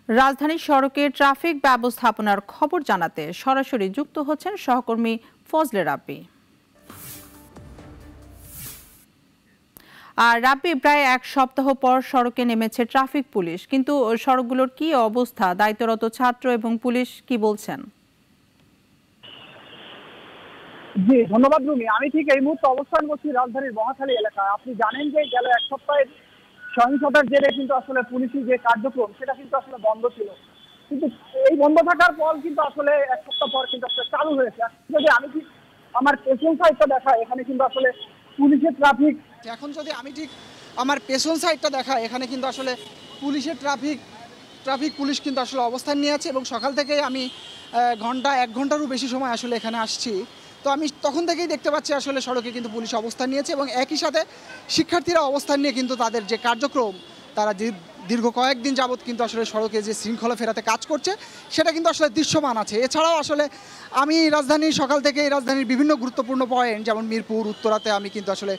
রাজধানীর সড়কে ট্রাফিক ব্যবস্থাপনার খবর জানাতে সরাসরি যুক্ত হচ্ছেন সহকর্মী ফজলে রাব্বি। আর রাব্বি, প্রায় এক সপ্তাহ পর সড়কে নেমেছে ট্রাফিক পুলিশ, কিন্তু সড়কগুলোর কি অবস্থা? দায়িত্বরত ছাত্র এবং পুলিশ কি বলছেন? জি ধন্যবাদ রুমি। আমি ঠিক এই মুহূর্তে অবস্থান করছি রাজধানীর মহাখালী এলাকায়। আপনি জানেন যে গেল এক সপ্তাহের সহিংসতার জেরে কিন্তু আসলে পুলিশি যে কার্যক্রম সেটা কিন্তু আসলে বন্ধ ছিল, কিন্তু এই বন্ধ থাকার পর কিন্তু আসলে এক সপ্তাহ পর কিন্তু আসলে চালু হয়েছে। যদি আমি ঠিক আমার পেছন সাইডটা দেখা, এখানে কিন্তু আসলে পুলিশের ট্রাফিক, এখন যদি আমি ঠিক আমার পেছন সাইডটা দেখা, এখানে কিন্তু আসলে পুলিশের ট্রাফিক পুলিশ কিন্তু আসলে অবস্থান নিয়ে আছে এবং সকাল থেকে আমি এক ঘন্টারও বেশি সময় আসলে এখানে আসছি। তো আমি তখন থেকেই দেখতে পাচ্ছি আসলে সড়কে কিন্তু পুলিশ অবস্থান নিয়েছে এবং একই সাথে শিক্ষার্থীরা অবস্থান নিয়ে কিন্তু তাদের যে কার্যক্রম, তারা দীর্ঘ কয়েকদিন যাবৎ কিন্তু আসলে সড়কে যে শৃঙ্খলা ফেরাতে কাজ করছে সেটা কিন্তু আসলে দৃশ্যমান আছে। এছাড়াও আসলে আমি সকাল থেকে রাজধানীর বিভিন্ন গুরুত্বপূর্ণ পয়েন্ট যেমন মিরপুর, উত্তরাতে আমি কিন্তু আসলে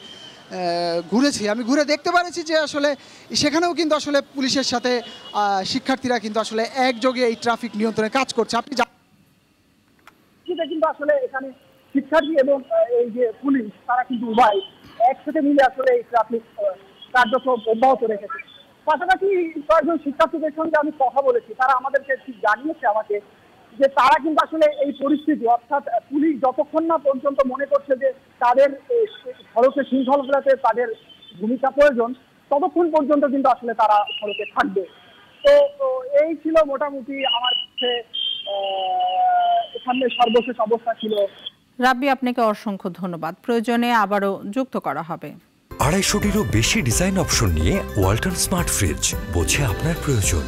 ঘুরেছি। আমি ঘুরে দেখতে পেরেছি যে আসলে সেখানেও কিন্তু আসলে পুলিশের সাথে শিক্ষার্থীরা কিন্তু আসলে একযোগে এই ট্রাফিক নিয়ন্ত্রণে কাজ করছে। আপনি কিন্তু আসলে এখানে শিক্ষার্থী এবং এই যে পুলিশ তারা কিন্তু উভয় একসাথে মিলে আসলে এই ট্রাফিক কার্যক্রম অব্যাহত রেখেছে। পাশাপাশি কয়েকজন শিক্ষার্থীদের সঙ্গে আমি কথা বলেছি, তারা আমাদেরকে ঠিক জানিয়েছে আমাকে যে তারা কিন্তু আসলে এই পরিস্থিতি, অর্থাৎ পুলিশ যতক্ষণ না পর্যন্ত মনে করছে যে তাদের সড়কে শৃঙ্খলা ফেরাতে তাদের ভূমিকা প্রয়োজন, ততক্ষণ পর্যন্ত কিন্তু আসলে তারা সড়কে থাকবে। তো এই ছিল মোটামুটি আমার কাছে এখানে সর্বশেষ অবস্থা ছিল। রাব্বি, আপনাকে অসংখ্য ধন্যবাদ। প্রয়োজনে আবারও যুক্ত করা হবে। 250টিরও বেশি ডিজাইন অপশন নিয়ে ওয়ালটন স্মার্ট ফ্রিজ, বোঝে আপনার প্রয়োজন।